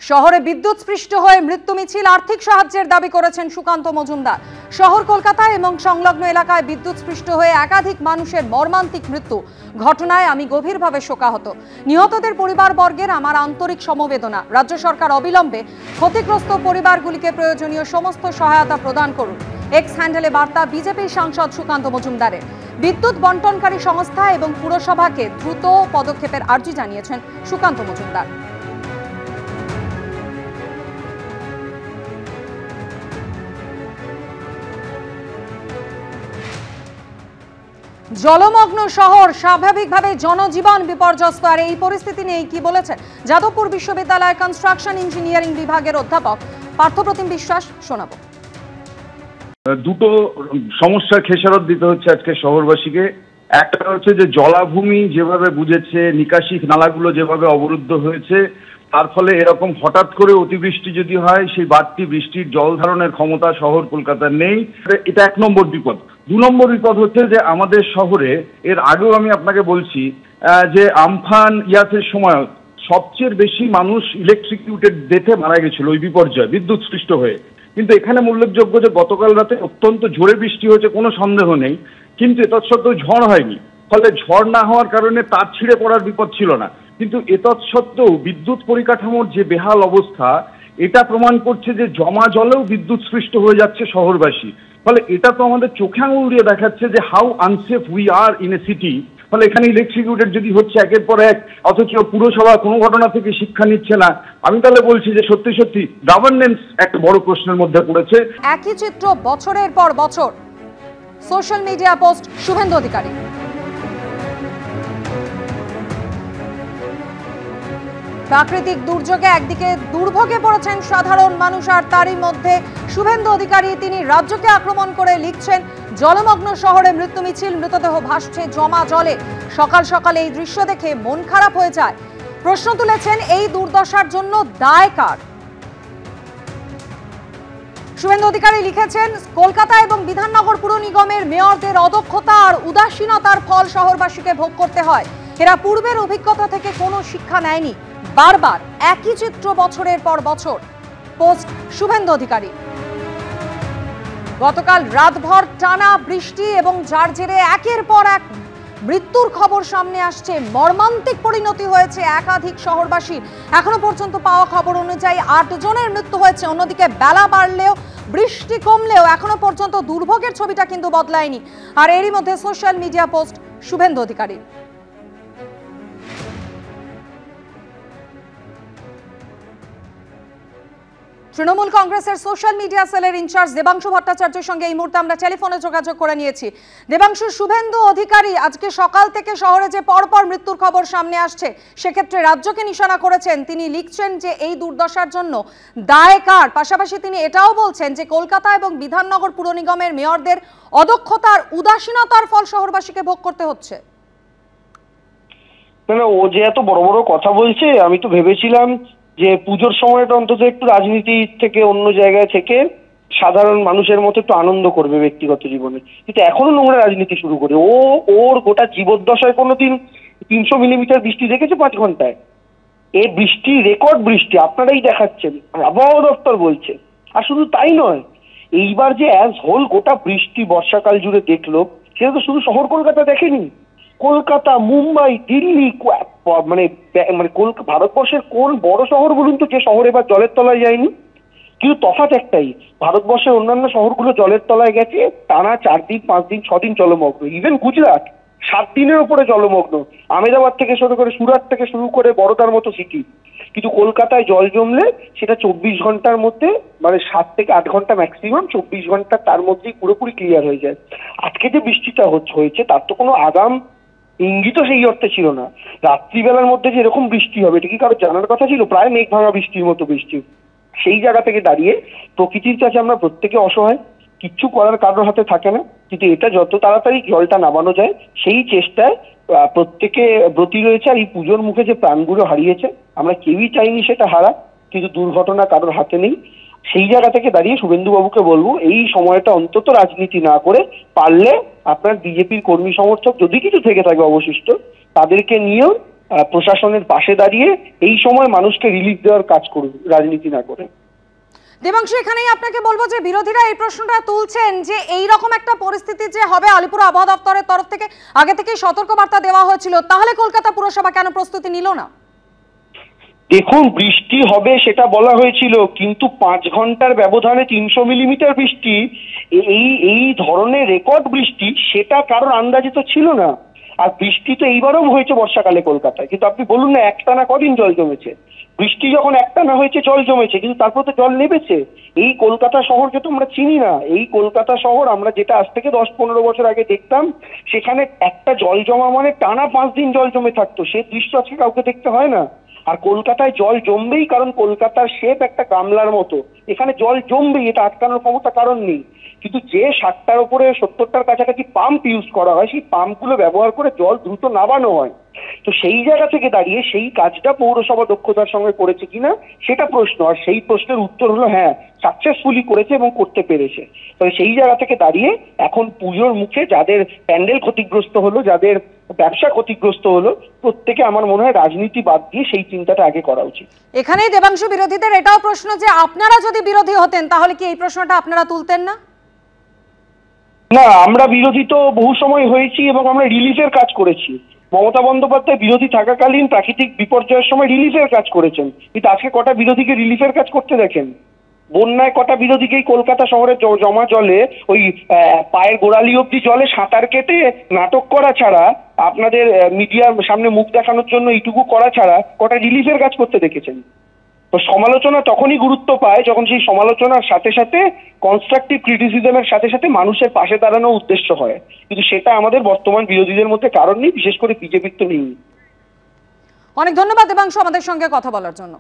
শহরে বিদ্যুৎস্পৃষ্ট হয়ে মৃত্যু মিছিল, আর্থিক সাহায্যের দাবি করেছেন সুকান্ত মজুমদার। শহর কলকাতা এবং সংলগ্ন এলাকায় বিদ্যুৎস্পৃষ্ট হয়ে একাধিক মানুষের মর্মান্তিক মৃত্যু ঘটনায় আমি গভীরভাবে শোকাহত। নিহতদের পরিবারবর্গের আমার আন্তরিক সমবেদনা। রাজ্য সরকার অবিলম্বে ক্ষতিগ্রস্ত পরিবারগুলিকে প্রয়োজনীয় সমস্ত সহায়তা প্রদান করুন। এক্স হ্যান্ডেলে বার্তা বিজেপি সাংসদ সুকান্ত মজুমদারের। বিদ্যুৎ বন্টনকারী সংস্থা এবং পুরসভাকে দ্রুত পদক্ষেপের আর্জি জানিয়েছেন সুকান্ত মজুমদার। জলমগ্ন শহর, স্বাভাবিকভাবে জনজীবন বিপর্যস্ত। আর এই পরিস্থিতি নিয়ে কি বলেছেন যাদবপুর বিশ্ববিদ্যালয়ের কনস্ট্রাকশন ইঞ্জিনিয়ারিং বিভাগের অধ্যাপক পার্থপ্রতিম বিশ্বাস, শোনাবো। দুটো সমস্যার খেসারত দিতে হচ্ছে আজকে শহরবাসীকে। একটা হচ্ছে যে জলাভূমি যেভাবে বুঝেছে, নিকাশি নালাগুলো যেভাবে অবরুদ্ধ হয়েছে, তার ফলে এরকম হঠাৎ করে অতিবৃষ্টি যদি হয়, সেই বাড়তি বৃষ্টির জল ধারণের ক্ষমতা শহর কলকাতার নেই। এটা এক নম্বর বিপদ। দু নম্বর বিপদ হচ্ছে যে আমাদের শহরে, এর আগেও আমি আপনাকে বলছি যে আমফান ইয়াসের সময় সবচেয়ে বেশি মানুষ ইলেকট্রিকিউটেড ডেথে মারা গেছিল ওই বিপর্যয়, বিদ্যুৎস্পৃষ্ট হয়ে। কিন্তু এখানে উল্লেখযোগ্য যে গতকাল রাতে অত্যন্ত জোরে বৃষ্টি হয়েছে, কোনো সন্দেহ নেই, কিন্তু এতৎসত্ত্বেও ঝড় হয়নি। ফলে ঝড় না হওয়ার কারণে তার ছিঁড়ে পড়ার বিপদ ছিল না। কিন্তু এতৎসত্ত্বেও বিদ্যুৎ পরিকাঠামোর যে বেহাল অবস্থা, এটা প্রমাণ করছে যে জমা জলেও বিদ্যুৎস্পৃষ্ট হয়ে যাচ্ছে শহরবাসী। ফলে এটা তো আমাদের চোখে আঙুল দিয়ে দেখাচ্ছে যে how unsafe we are in a city. ফলে এখানে ইলেকট্রিকিউটেড যদি হচ্ছে একের পর এক, অথচ পুরসভা কোনো ঘটনা থেকে শিক্ষা নিচ্ছে না, আমি তাহলে বলছি যে সত্যি সত্যি গভর্নেন্স একটা বড় প্রশ্নের মধ্যে পড়েছে। একই চিত্র বছরের পর বছর। Social media post Suvendu Adhikari. প্রাকৃতিক দুর্যোগে একদিকে দুর্ভোগে পড়েছেন সাধারণ মানুষ, আর তারই মধ্যে শুভেন্দু অধিকারী তিনি রাজ্যকে আক্রমণ করে লিখছেন, জলমগ্ন শহরে মৃত্যু মিছিল, মৃতদেহ ভাসছে জমা জলে। সকাল সকাল এই দৃশ্য দেখে মন খারাপ হয়ে যায়। প্রশ্ন তুলেছেন, এই দুর্দশার জন্য দায় কার? শুভেন্দু অধিকারী লিখেছেন, কলকাতা এবং বিধাননগর পুর নিগমের মেয়রদের অদক্ষতা আর উদাসীনতার ফল শহরবাসীকে ভোগ করতে হয়। এরা পূর্বের অভিজ্ঞতা থেকে কোনো শিক্ষা নেয়নি। বারবার একই চিত্র বছরের পর বছর। পোস্ট শুভেন্দু অধিকারী। গতকাল রাতভর টানা বৃষ্টি এবং যার জেরে একের পর এক মৃত্যুর খবর সামনে আসছে। মর্মান্তিক পরিণতি হয়েছে একাধিক শহরবাসীর। এখনো পর্যন্ত পাওয়া খবর অনুযায়ী 8 জনের মৃত্যু হয়েছে। অন্যদিকে বেলা বাড়লেও, বৃষ্টি কমলেও এখনো পর্যন্ত দুর্ভোগের ছবিটা কিন্তু বদলায়নি। আর এরই মধ্যে social media post Suvendu Adhikari. Trinamool কংগ্রেসের সোশ্যাল মিডিয়া সেলের ইনচার্জ দেবাংশু ভট্টাচার্যের সঙ্গে এই মুহূর্তে আমরা টেলিফোনে যোগাযোগ করে নিয়েছি। দেবাংশু, শুভেন্দু অধিকারী আজকে সকাল থেকে শহরে যে পরপর মৃত্যুর খবর সামনে আসছে, সেক্ষেত্রে রাজ্যকে নিশানা করেছেন। তিনি লিখছেন যে এই দুর্দশার জন্য দায় কার? পাশাপাশি তিনি এটাও বলছেন যে কলকাতা এবং বিধাননগর পুর নিগমের মেয়রদের অদক্ষতার উদাসীনতার ফল শহরবাসীকে ভোগ করতে হচ্ছে। না, ও যে এত বড় বড় কথা বলছে, আমি তো ভেবেছিলাম যে পুজোর সময়টা অন্তত একটু রাজনীতি থেকে, অন্য জায়গায় থেকে সাধারণ মানুষের মতো একটু আনন্দ করবে ব্যক্তিগত জীবনে, কিন্তু এখনো নোংরা রাজনীতি শুরু করে। ওর গোটা জীবদ্দশায় কোনোদিন 300 মিলিমিটার বৃষ্টি দেখেছে 5 ঘন্টায়? এই বৃষ্টি রেকর্ড বৃষ্টি আপনারাই দেখাচ্ছেন, আবহাওয়া দপ্তর বলছে। আর শুধু তাই নয়, এইবার যে অ্যাজ হোল গোটা বৃষ্টি বর্ষাকাল জুড়ে দেখলো, সেটা তো শুধু শহর কলকাতা দেখেনি। কলকাতা, মুম্বাই, দিল্লি, মানে ভারতবর্ষের কোন বড় শহর বলুন তো যে শহর এবার জলের তলায় যায়নি? কিন্তু তফাৎ একটাই, ভারতবর্ষের অন্যান্য শহরগুলো জলের তলায় গেছে টানা 4 দিন, 5 দিন, 6 দিন জলমগ্ন। ইভেন গুজরাট 7 দিনের উপরে জলমগ্ন। আহমেদাবাদ থেকে শুরু করে, সুরাট থেকে শুরু করে বড়োদার মতো সিটি। কিন্তু কলকাতায় জল জমলে সেটা 24 ঘন্টার মধ্যে, মানে 7 থেকে 8 ঘন্টা ম্যাক্সিমাম, 24 ঘন্টা তার মধ্যেই পুরোপুরি ক্লিয়ার হয়ে যায়। আজকে যে বৃষ্টিটা হয়েছে তার তো কোনো আগাম ইঙ্গিতও সেই অর্থে ছিল না। রাত্রিবেলার মধ্যে যে এরকম বৃষ্টি হবে এটা কি কারো জানার কথা ছিল? প্রায় মেঘ ভাঙা বৃষ্টির মতো বৃষ্টি। সেই জায়গা থেকে দাঁড়িয়ে প্রকৃতির কাছে আমরা প্রত্যেকে অসহায়, কিচ্ছু করার কারোর হাতে থাকে না। কিন্তু এটা যত তাড়াতাড়ি জলটা নামানো যায় সেই চেষ্টায় প্রত্যেকে ব্রতী রয়েছে। আর এই পুজোর মুখে যে প্রাণগুলো হারিয়েছে, আমরা কেউই চাইনি সেটা হারা, কিন্তু দুর্ঘটনা কারোর হাতে নেই। সেই জায়গা থেকে দাঁড়িয়ে শুভেন্দুবাবুকে বলবো, এই সময়টা অন্তত রাজনীতি না করে পারলে আপনার বিজেপির কর্মী সমর্থক যদি কিছু থেকে থাকে অবশিষ্ট, তাদেরকে নিয়েও প্রশাসনের পাশে দাঁড়িয়ে এই সময় মানুষকে রিলিফ দেওয়ার কাজ করুন, রাজনীতি না করে। দেবাংশু, এখানেই আপনাকে বলবো যে বিরোধীরা এই প্রশ্নটা তুলছেন যে এই রকম একটা পরিস্থিতি যে হবে, আলিপুর আবহাওয়া দপ্তরের তরফ থেকে আগে থেকেই সতর্কবার্তা দেওয়া হয়েছিল, তাহলে কলকাতা পুরসভা কেন প্রস্তুতি নিল না? দেখুন, বৃষ্টি হবে সেটা বলা হয়েছিল, কিন্তু 5 ঘন্টার ব্যবধানে 300 মিলিমিটার বৃষ্টি, এই ধরনের রেকর্ড বৃষ্টি, সেটা কারোর আন্দাজে তো ছিল না। আর বৃষ্টি তো এইবারও হয়েছে বর্ষাকালে কলকাতায়, কিন্তু আপনি বলুন না একটানা কদিন জল জমেছে? বৃষ্টি যখন একটানা হয়েছে জল জমেছে, কিন্তু তারপর তো জল নেমেছে। এই কলকাতা শহরকে তো আমরা চিনি না। এই কলকাতা শহর আমরা যেটা আজ থেকে 10-15 বছর আগে দেখতাম, সেখানে একটা জল জমা মানে টানা 5 দিন জল জমে থাকতো, সে দৃশ্য আজকে কাউকে দেখতে হয় না। আর কলকাতায় জল জমবেই, কারণ কলকাতার শেপ একটা গামলার মতো, এখানে জল জমবেই, এটা আটকানোর ক্ষমতা কারণ নেই। কিন্তু যে 60টার উপরে 70টার কাছাকাছি পাম্প ইউজ করা হয়, সেই পাম্পগুলো ব্যবহার করে জল দ্রুত নামানো হয়। তো সেই জায়গা থেকে দাঁড়িয়ে সেই কাজটা পৌরসভা দক্ষতার সঙ্গে করেছে কিনা সেটা প্রশ্ন, আর সেই প্রশ্নের উত্তর হলো হ্যাঁ, সাকসেসফুলি করেছে এবং করতে পেরেছে। তবে সেই জায়গা থেকে দাঁড়িয়ে এখন পুজোর মুখে যাদের প্যান্ডেল ক্ষতিগ্রস্ত হলো, যাদের ব্যবসা ক্ষতিগ্রস্ত হলো, প্রত্যেকে আমার মনে হয় রাজনীতি বাদ দিয়ে সেই চিন্তাটা আগে করা উচিত। এখানেই দেবাংশু বিরোধীদের এটাও প্রশ্ন যে আপনারা যদি বিরোধী হতেন তাহলে কি এই প্রশ্নটা আপনারা তুলতেন না? না, আমরা বিরোধী তো বহু সময় হয়েছি এবং আমরা রিলিফের কাজ করেছি। মমতা বন্দ্যোপাধ্যায় বিরোধী থাকাকালীন প্রাকৃতিক বিপর্যয়ের সময় রিলিফের কাজ করেছেন, কিন্তু আজকে কটা বিরোধীকে রিলিফের কাজ করতে দেখেন? বন্যায় কটা বিরোধীকেই কলকাতা শহরে জমা জলে ওই পায়ের গোড়ালি অব্দি জলে সাঁতার কেটে নাটক করা ছাড়া, আপনাদের মিডিয়ার সামনে মুখ দেখানোর জন্য এইটুকু করা ছাড়া কটা রিলিফের কাজ করতে দেখেছেন? তো সমালোচনা তখনই গুরুত্ব পায় যখন সেই সমালোচনার সাথে সাথে কনস্ট্রাকটিভ ক্রিটিসিজমের সাথে সাথে মানুষের পাশে দাঁড়ানো উদ্দেশ্য হয়, কিন্তু সেটা আমাদের বর্তমান বিরোধীদের মধ্যে কারণ নেই, বিশেষ করে বিজেপির তো নেই। অনেক ধন্যবাদ দেবাংশু আমাদের সঙ্গে কথা বলার জন্য।